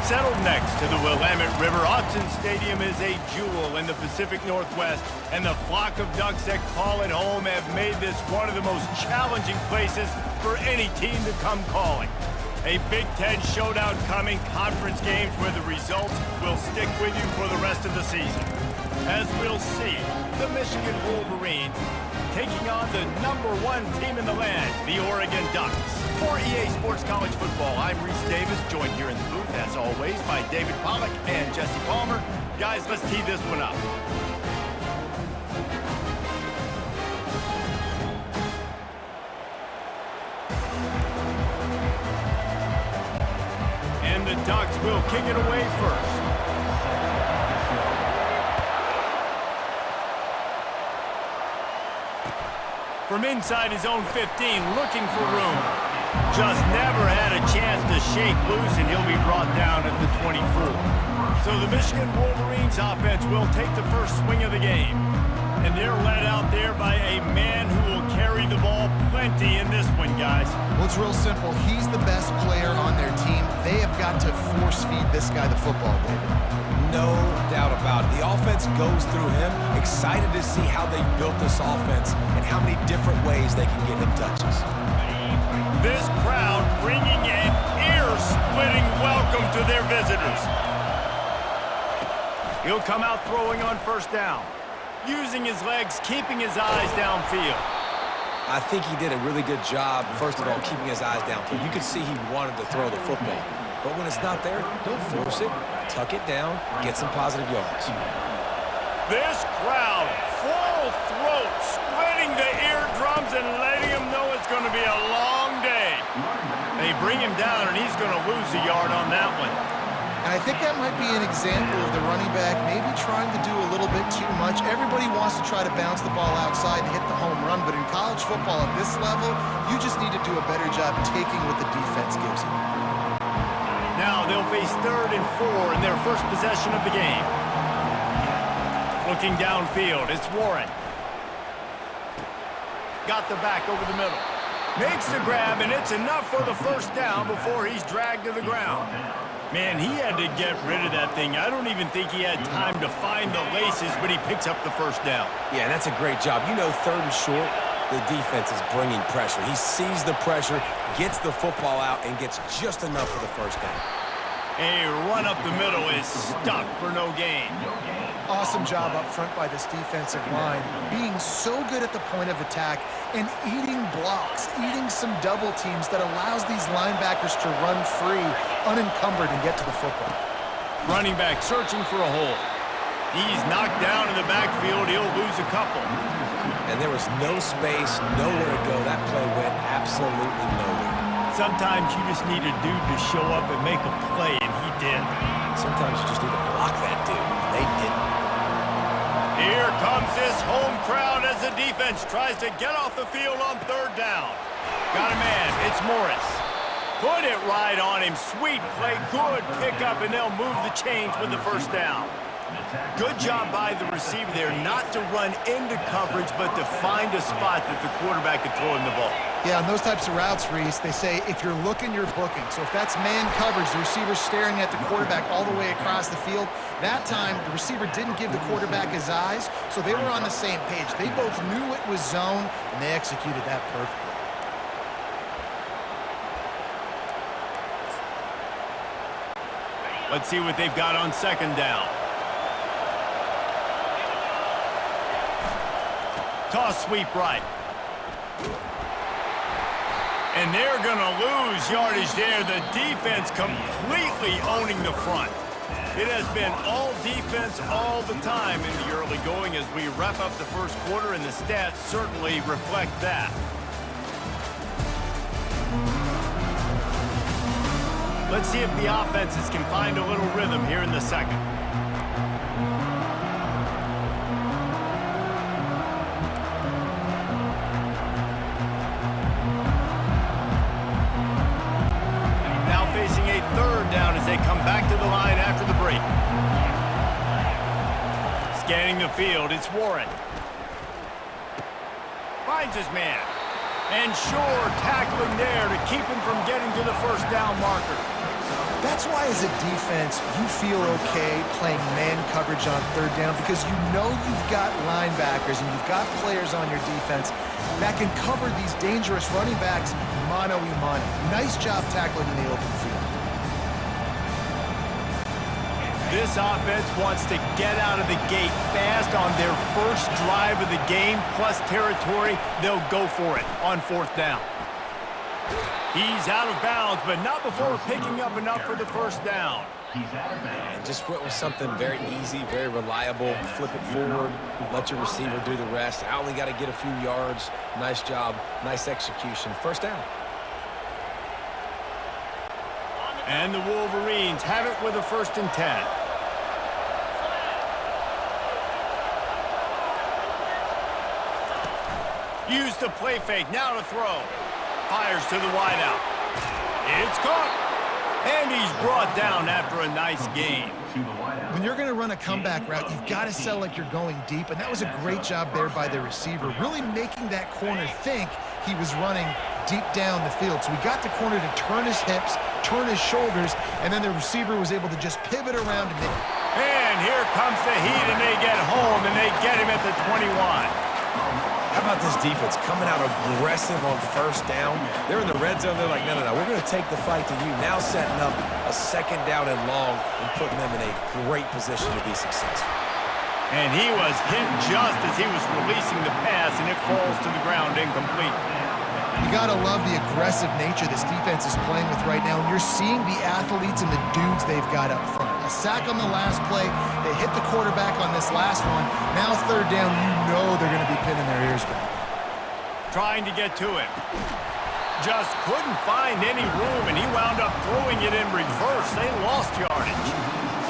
Settled next to the Willamette River, Autzen Stadium is a jewel in the Pacific Northwest, and the flock of ducks that call it home have made this one of the most challenging places for any team to come calling. A Big Ten showdown coming, conference games where the results will stick with you for the rest of the season. As we'll see, the Michigan Wolverines taking on the #1 team in the land, the Oregon Ducks. For EA Sports College Football, I'm Reese Davis, joined here in the booth, as always, by David Pollack and Jesse Palmer. Guys, let's tee this one up. And the Ducks will kick it away first. From inside his own 15, looking for room. Just never had a chance to shake loose, and he'll be brought down at the 24. So the Michigan Wolverines offense will take the first swing of the game. And they're led out there by a man who will carry the ball plenty in this one, guys. Well, it's real simple. He's the best player on their team. They have got to force-feed this guy the football, David. No doubt about it. The offense goes through him. Excited to see how they've built this offense and how many different ways they can get him touches. This crowd bringing an ear-splitting welcome to their visitors. He'll come out throwing on first down, using his legs, keeping his eyes downfield. I think he did a really good job, first of all, keeping his eyes downfield. You could see he wanted to throw the football. But when it's not there, don't force it. Tuck it down, get some positive yards. This crowd, full throat, splitting the eardrums and letting him know it's going to be a long day. They bring him down, and he's going to lose a yard on that one. And I think that might be an example of the running back maybe trying to do a little bit too much. Everybody wants to try to bounce the ball outside and hit the home run, but in college football at this level, you just need to do a better job taking what the defense gives you. Now they'll face 3rd and 4 in their first possession of the game. Looking downfield, it's Warren. Got the back over the middle. Makes the grab, and it's enough for the first down before he's dragged to the ground. Man, he had to get rid of that thing. I don't even think he had time to find the laces, but he picks up the first down. Yeah, that's a great job. You know, 3rd and short, the defense is bringing pressure. He sees the pressure, gets the football out, and gets just enough for the first down. A run up the middle is stuck for no gain. Awesome job up front by this defensive line, being so good at the point of attack and eating blocks, eating some double teams that allows these linebackers to run free, unencumbered, and get to the football. Running back searching for a hole. He's knocked down in the backfield. He'll lose a couple. And there was no space, nowhere to go. That play went absolutely nowhere. Sometimes you just need a dude to show up and make a play, and he did. Sometimes you just need to block that dude, and they didn't. Here comes this home crowd as the defense tries to get off the field on 3rd down. Got a man, it's Morris. Put it right on him, sweet play, good pickup, and they'll move the chains with the first down. Good job by the receiver there not to run into coverage, but to find a spot that the quarterback could throw him the ball. Yeah, on those types of routes, Reese, they say if you're looking, you're booking. So if that's man coverage, the receiver's staring at the quarterback all the way across the field, that time the receiver didn't give the quarterback his eyes, so they were on the same page. They both knew it was zone, and they executed that perfectly. Let's see what they've got on 2nd down. Toss sweep right. And they're going to lose yardage there. The defense completely owning the front. It has been all defense all the time in the early going as we wrap up the first quarter, and the stats certainly reflect that. Let's see if the offenses can find a little rhythm here in the second. Now facing a 3rd down as they come back to the line after the break. Scanning the field, it's Warren. Finds his man. And Shore tackling there to keep him from getting to the first down marker. That's why as a defense, you feel okay playing man coverage on third down because you know you've got linebackers and you've got players on your defense that can cover these dangerous running backs mano-a-mano. Nice job tackling in the open field. This offense wants to get out of the gate fast on their first drive of the game, plus territory. They'll go for it on fourth down. He's out of bounds, but not before picking up enough for the first down. And just went with something very easy, very reliable. Flip it forward, let your receiver do the rest. I only got to get a few yards. Nice job, nice execution. First down. And the Wolverines have it with a 1st and 10. Use the play fake, now to throw. Fires to the wideout. It's caught. And he's brought down after a nice gain. When you're going to run a comeback route, you've got to sell like you're going deep, and that was a great job there by the receiver, really making that corner think he was running deep down the field. So we got the corner to turn his hips, turn his shoulders, and then the receiver was able to just pivot around and And here comes the heat, and they get home, and they get him at the 21. How about this defense coming out aggressive on first down? They're in the red zone. They're like, no, we're going to take the fight to you. Now setting up a 2nd down and long and putting them in a great position to be successful. And he was hit just as he was releasing the pass, and it falls to the ground incomplete. You got to love the aggressive nature this defense is playing with right now, and you're seeing the athletes and the dudes they've got up front. A sack on the last play. They hit the quarterback on this last one. Now 3rd down, you know they're going to be pinning their ears back. Trying to get to him. Just couldn't find any room, and he wound up throwing it in reverse. They lost yardage.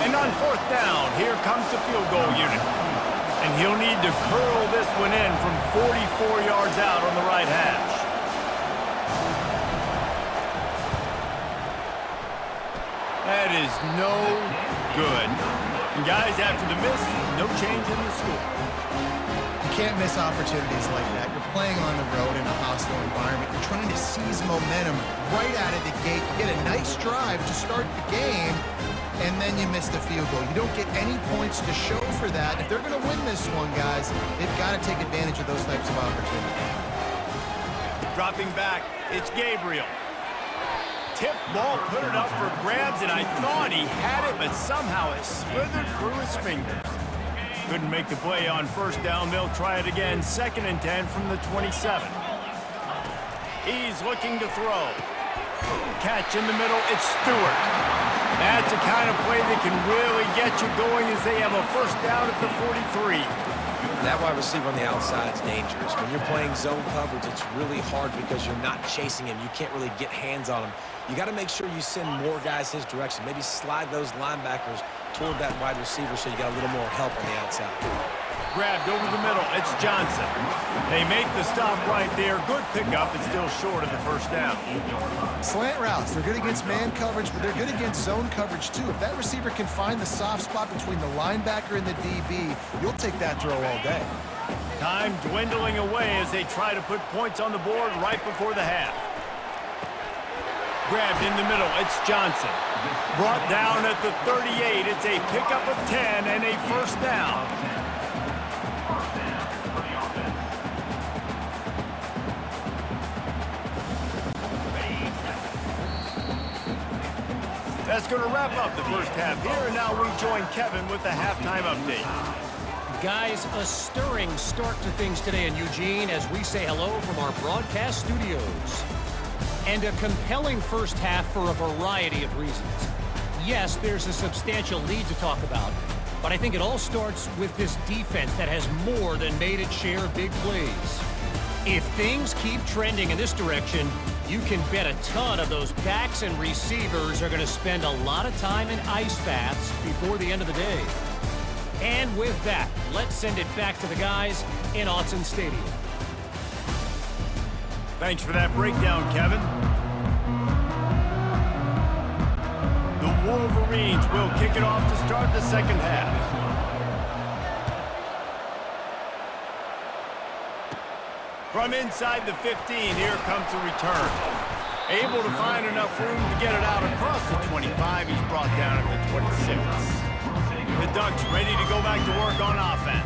And on 4th down, here comes the field goal unit. And he'll need to curl this one in from 44 yards out on the right hash. That is no good. And guys, after the miss, no change in the score. You can't miss opportunities like that. You're playing on the road in a hostile environment. You're trying to seize momentum right out of the gate. You get a nice drive to start the game, and then you miss the field goal. You don't get any points to show for that. If they're going to win this one, guys, they've got to take advantage of those types of opportunities. Dropping back, it's Gabriel. Tip ball, put it up for grabs, and I thought he had it, but somehow it slithered through his fingers. Couldn't make the play on 1st down. They'll try it again, 2nd and 10 from the 27. He's looking to throw. Catch in the middle, it's Stewart. That's the kind of play that can really get you going as they have a 1st down at the 43. That wide receiver on the outside is dangerous. When you're playing zone coverage, it's really hard because you're not chasing him. You can't really get hands on him. You got to make sure you send more guys his direction. Maybe slide those linebackers toward that wide receiver so you got a little more help on the outside. Grabbed over the middle. It's Johnson. They make the stop right there. Good pickup. It's still short of the 1st down. Slant routes, they're good against man coverage, but they're good against zone coverage too. If that receiver can find the soft spot between the linebacker and the DB, you'll take that throw all day. Time dwindling away as they try to put points on the board right before the half. Grabbed in the middle, it's Johnson. Brought down at the 38. It's a pickup of 10 and a 1st down. That's going to wrap up the first half here, and now we join Kevin with the halftime update. Guys, a stirring start to things today in Eugene as we say hello from our broadcast studios. And a compelling 1st half for a variety of reasons. Yes, there's a substantial lead to talk about, but I think it all starts with this defense that has more than made its share of big plays. If things keep trending in this direction, you can bet a ton of those backs and receivers are going to spend a lot of time in ice baths before the end of the day. And with that, let's send it back to the guys in Autzen Stadium. Thanks for that breakdown, Kevin. The Wolverines will kick it off to start the 2nd half. From inside the 15, here comes the return. Able to find enough room to get it out across the 25. He's brought down at the 26. The Ducks ready to go back to work on offense.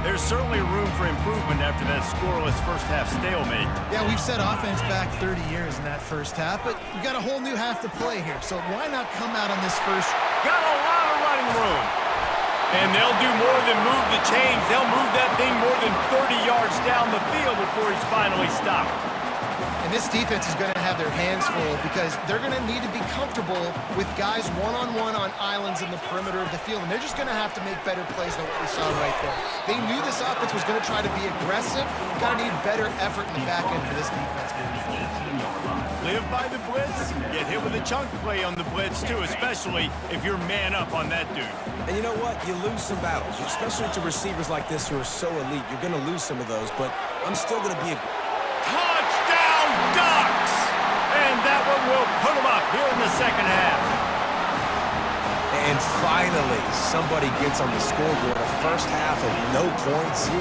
There's certainly room for improvement after that scoreless first half stalemate. Yeah, we've set offense back 30 years in that first half, but you got a whole new half to play here. So why not come out on this first? Got a lot of running room. And they'll do more than move the chains. They'll move that thing more than 30 yards down the field before he's finally stopped. And this defense is going to have their hands full because they're going to need to be comfortable with guys one-on-one on islands in the perimeter of the field. And they're just going to have to make better plays than what we saw right there. They knew this offense was going to try to be aggressive. Got to need better effort in the back end for this defense moving forward. Live by the blitz, get hit with a chunk play on the blitz too, especially if you're man up on that dude. And you know what? You lose some battles, especially to receivers like this who are so elite. You're going to lose some of those, but I'm still going to be a... Touchdown, Ducks! And that one will put them up here in the second half. And finally, somebody gets on the scoreboard. A first half of no points, 0-0.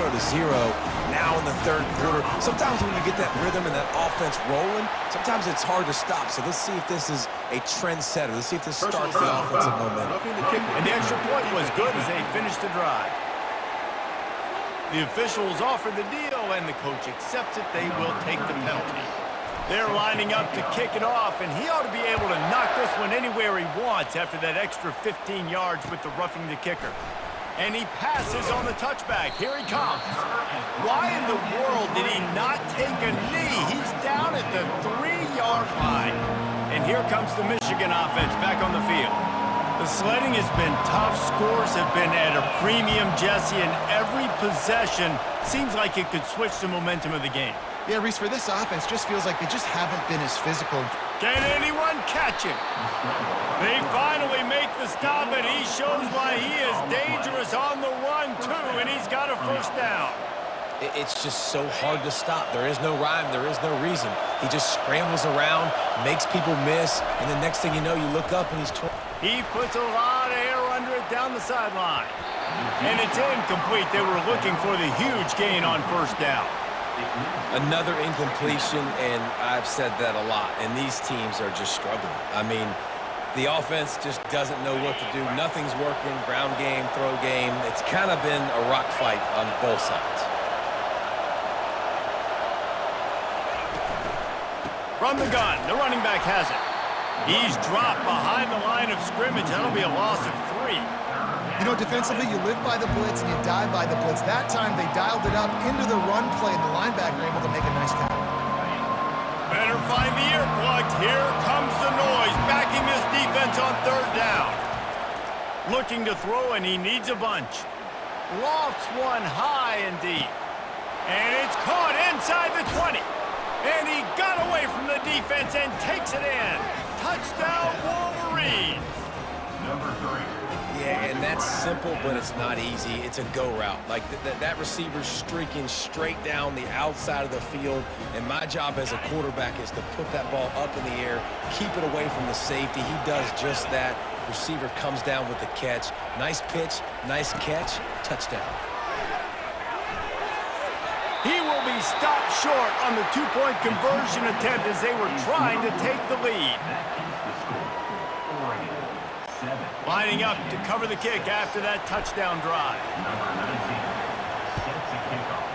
Now in the third quarter. Sometimes when you get that rhythm and that offense rolling, sometimes it's hard to stop. So let's see if this is a trendsetter. Let's see if this starts the offensive momentum. And the extra point was good as they finished the drive. The officials offer the deal, and the coach accepts it. They will take the penalty. They're lining up to kick it off, and he ought to be able to knock this one anywhere he wants after that extra 15 yards with the roughing the kicker. And he passes on the touchback. Here he comes. Why in the world did he not take a knee? He's down at the 3-yard line. And here comes the Michigan offense back on the field. The sledding has been tough. Scores have been at a premium, Jesse, and every possession seems like it could switch the momentum of the game. Yeah, Reese, for this offense, just feels like they just haven't been as physical. Can anyone catch him? They finally make the stop, and he shows why he is dangerous on the run, too, and he's got a first down. It's just so hard to stop. There is no rhyme. There is no reason. He just scrambles around, makes people miss, and the next thing you know, you look up and he's... He puts a lot of air under it down the sideline. And it's incomplete. They were looking for the huge gain on first down. Another incompletion, and I've said that a lot, and these teams are just struggling. I mean, the offense just doesn't know what to do. Nothing's working, ground game, throw game. It's kind of been a rock fight on both sides. From the gun, the running back has it. He's dropped behind the line of scrimmage. That'll be a loss of 3. You know, defensively, you live by the blitz and you die by the blitz. That time, they dialed it up into the run play, and the linebacker able to make a nice tackle. Better find the earplugs. Here comes the noise, backing this defense on third down. Looking to throw, and he needs a bunch. Lofts one high and deep. And it's caught inside the 20. And he got away from the defense and takes it in. Touchdown, Wolverines. Number 3. Yeah, and that's simple, but it's not easy. It's a go route. Like that receiver's streaking straight down the outside of the field, and my job as a quarterback is to put that ball up in the air, keep it away from the safety. He does just that. Receiver comes down with the catch. Nice pitch, nice catch, touchdown. He will be stopped short on the 2-point conversion attempt as they were trying to take the lead. Lining up to cover the kick after that touchdown drive. Number 19 sets a kickoff.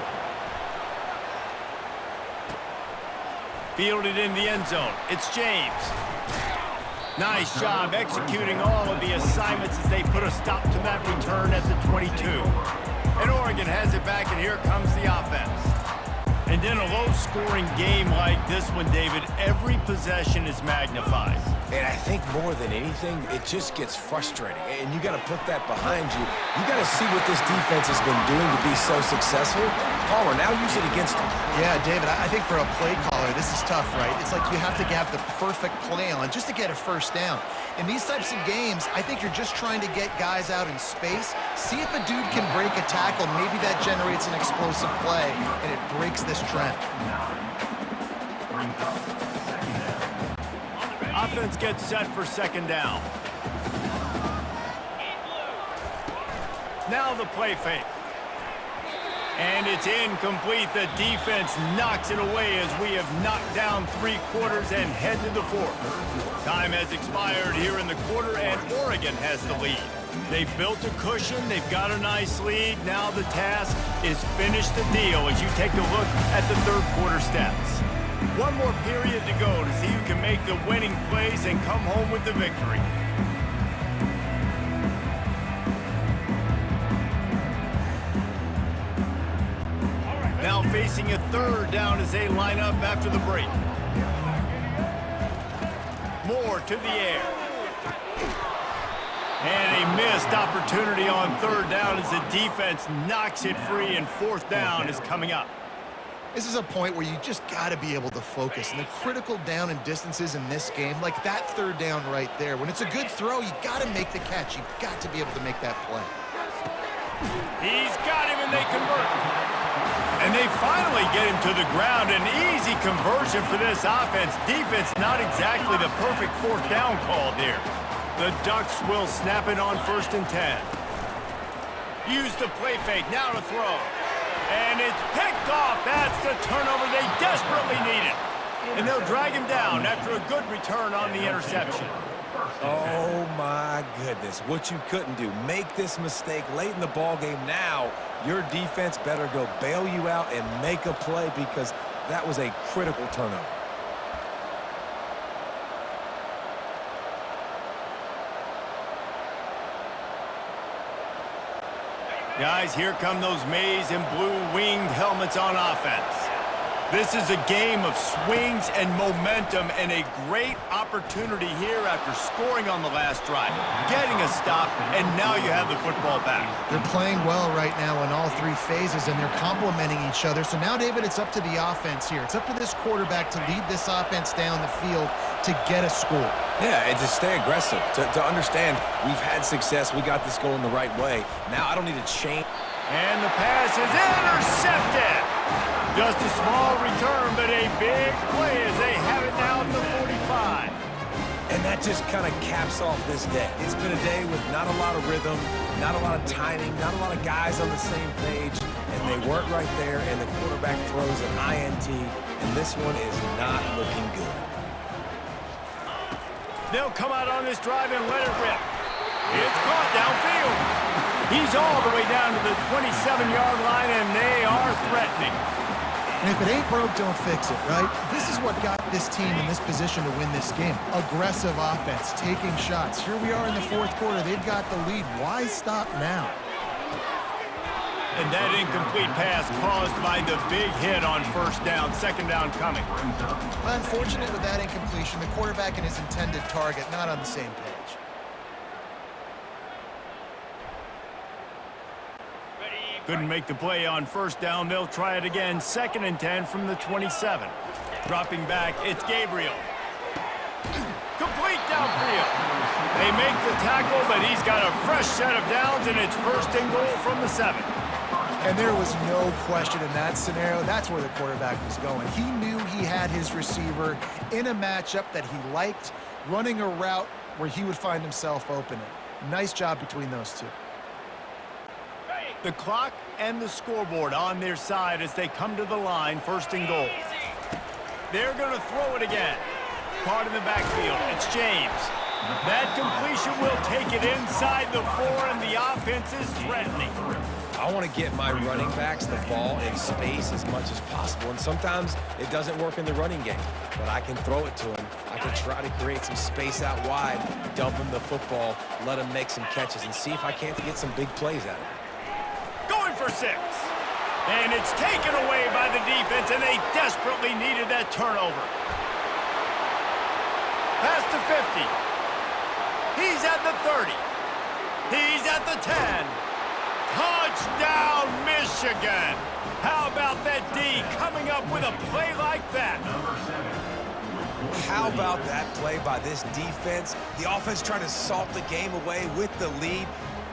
Fielded in the end zone. It's James. Nice job executing all of the assignments as they put a stop to that return at the 22. And Oregon has it back, and here comes the offense. And in a low-scoring game like this one, David, every possession is magnified. And I think more than anything, it just gets frustrating. And you got to put that behind you. You got to see what this defense has been doing to be so successful. Palmer, now use it against them. Yeah, David, I think for a play caller, this is tough, right? It's like you have to have the perfect play on just to get a first down. In these types of games, I think you're just trying to get guys out in space, see if a dude can break a tackle. Maybe that generates an explosive play, and it breaks this trend. Offense gets set for second down. Now the play fake. And it's incomplete. The defense knocks it away as we have knocked down 3 quarters and head to the 4th. Time has expired here in the quarter, and Oregon has the lead. They've built a cushion. They've got a nice lead. Now the task is finish the deal as you take a look at the 3rd quarter stats. One more period to go to see who can make the winning plays and come home with the victory. Now facing a 3rd down as they line up after the break. Moore to the air. And a missed opportunity on 3rd down as the defense knocks it free, and 4th down is coming up. This is a point where you just got to be able to focus. And the critical down and distances in this game, like that 3rd down right there, when it's a good throw, you got to make the catch. You've got to be able to make that play. He's got him, and they convert. And they finally get him to the ground. An easy conversion for this offense. Defense not exactly the perfect 4th down call there. The Ducks will snap it on 1st and 10. Use the play fake, now to throw. And it's picked off. That's the turnover they desperately needed. And they'll drag him down after a good return on the interception. Oh, my goodness. What you couldn't do. Make this mistake late in the ball game. Now, your defense better go bail you out and make a play because that was a critical turnover. Guys, here come those maize and blue winged helmets on offense. This is a game of swings and momentum, and a great opportunity here after scoring on the last drive, getting a stop, and now you have the football back. They're playing well right now in all 3 phases, and they're complementing each other. So now, David, it's up to the offense here. It's up to this quarterback to lead this offense down the field to get a score. Yeah, and to stay aggressive, to understand we've had success, we got this going the right way. Now I don't need to change. And the pass is intercepted. Just a small return, but a big play as they have it now at the 45. And that just kind of caps off this day. It's been a day with not a lot of rhythm, not a lot of timing, not a lot of guys on the same page, and they weren't right there, and the quarterback throws an INT, and this one is not looking good. They'll come out on this drive and let it rip. It's caught downfield. He's all the way down to the 27-yard line, and they are threatening. And if it ain't broke, don't fix it, right? This is what got this team in this position to win this game. Aggressive offense, taking shots. Here we are in the 4th quarter. They've got the lead. Why stop now? And that incomplete pass caused by the big hit on 1st down, 2nd down coming. Unfortunate with that incompletion. The quarterback and his intended target not on the same page. Couldn't make the play on 1st down. They'll try it again. 2nd and 10 from the 27. Dropping back, it's Gabriel. Complete downfield. They make the tackle, but he's got a fresh set of downs, and it's 1st and goal from the 7. And there was no question in that scenario. That's where the quarterback was going. He knew he had his receiver in a matchup that he liked, running a route where he would find himself open. Nice job between those two. The clock and the scoreboard on their side as they come to the line, 1st and goal. They're going to throw it again. Caught in the backfield. It's James. That completion will take it inside the 4, and the offense is threatening. I want to get my running backs the ball in space as much as possible, and sometimes it doesn't work in the running game, but I can throw it to him. I can try to create some space out wide, dump him the football, let him make some catches, and see if I can't get some big plays out of it. Going for 6. And it's taken away by the defense, and they desperately needed that turnover. Past the 50. He's at the 30. He's at the 10. Touchdown, Michigan! How about that D coming up with a play like that? How about that play by this defense? The offense trying to salt the game away with the lead.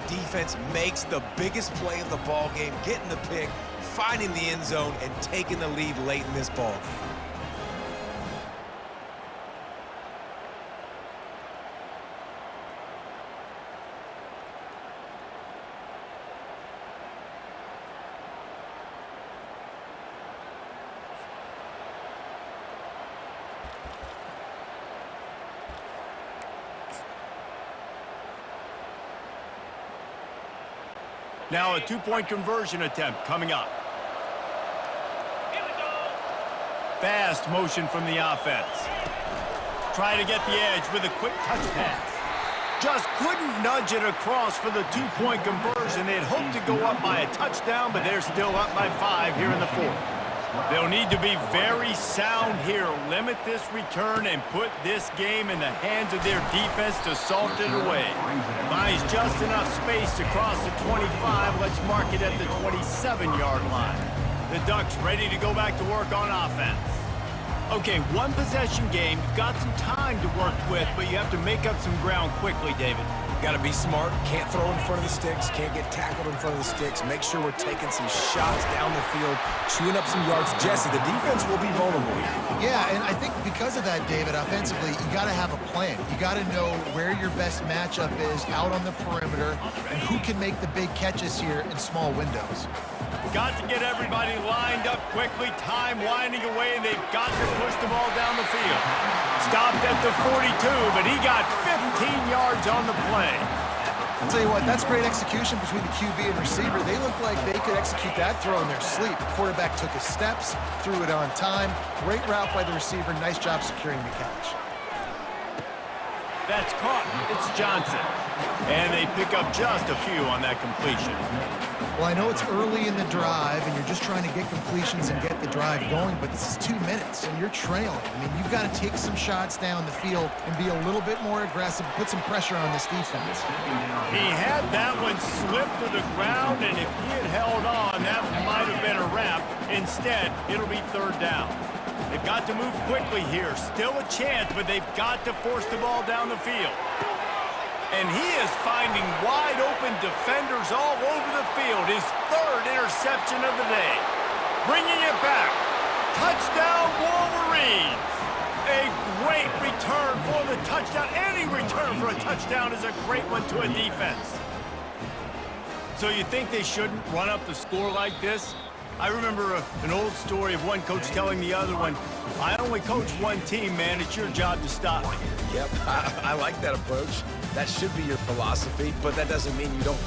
Defense makes the biggest play of the ball game, getting the pick, finding the end zone, and taking the lead late in this ball game. Now a two-point conversion attempt coming up. Fast motion from the offense. Try to get the edge with a quick touch pass. Just couldn't nudge it across for the two-point conversion. They'd hoped to go up by a touchdown, but they're still up by 5 here in the fourth. They'll need to be very sound here, limit this return, and put this game in the hands of their defense to salt it away. Finds just enough space to cross the 25. Let's mark it at the 27-yard line. The Ducks ready to go back to work on offense. Okay, one possession game. You've got some time to work with, but you have to make up some ground quickly, David. Got to be smart. Can't throw in front of the sticks. Can't get tackled in front of the sticks. Make sure we're taking some shots down the field, chewing up some yards. Jesse, the defense will be vulnerable here. Yeah, and I think because of that, David, offensively, you got to have a plan. You got to know where your best matchup is out on the perimeter and who can make the big catches here in small windows. Got to get everybody lined up quickly, time winding away, and they've got to push the ball down the field. Stopped at the 42, but he got 15 yards on the play. I'll tell you what, that's great execution between the QB and receiver. They look like they could execute that throw in their sleep. The quarterback took his steps, threw it on time. Great route by the receiver. Nice job securing the catch. That's caught. It's Johnson. And they pick up just a few on that completion. Well, I know it's early in the drive, and you're just trying to get completions and get the drive going, but this is 2 minutes, and you're trailing. I mean, you've got to take some shots down the field and be a little bit more aggressive, put some pressure on this defense. He had that one slip to the ground, and if he had held on, that might have been a wrap. Instead, it'll be third down. They've got to move quickly here. Still a chance, but they've got to force the ball down the field. And he is finding wide-open defenders all over the field. His third interception of the day. Bringing it back. Touchdown, Wolverines. A great return for the touchdown. Any return for a touchdown is a great one to a defense. So you think they shouldn't run up the score like this? I remember an old story of one coach telling the other one, I only coach one team, man. It's your job to stop me. Yep, I like that approach. That should be your philosophy, but that doesn't mean you don't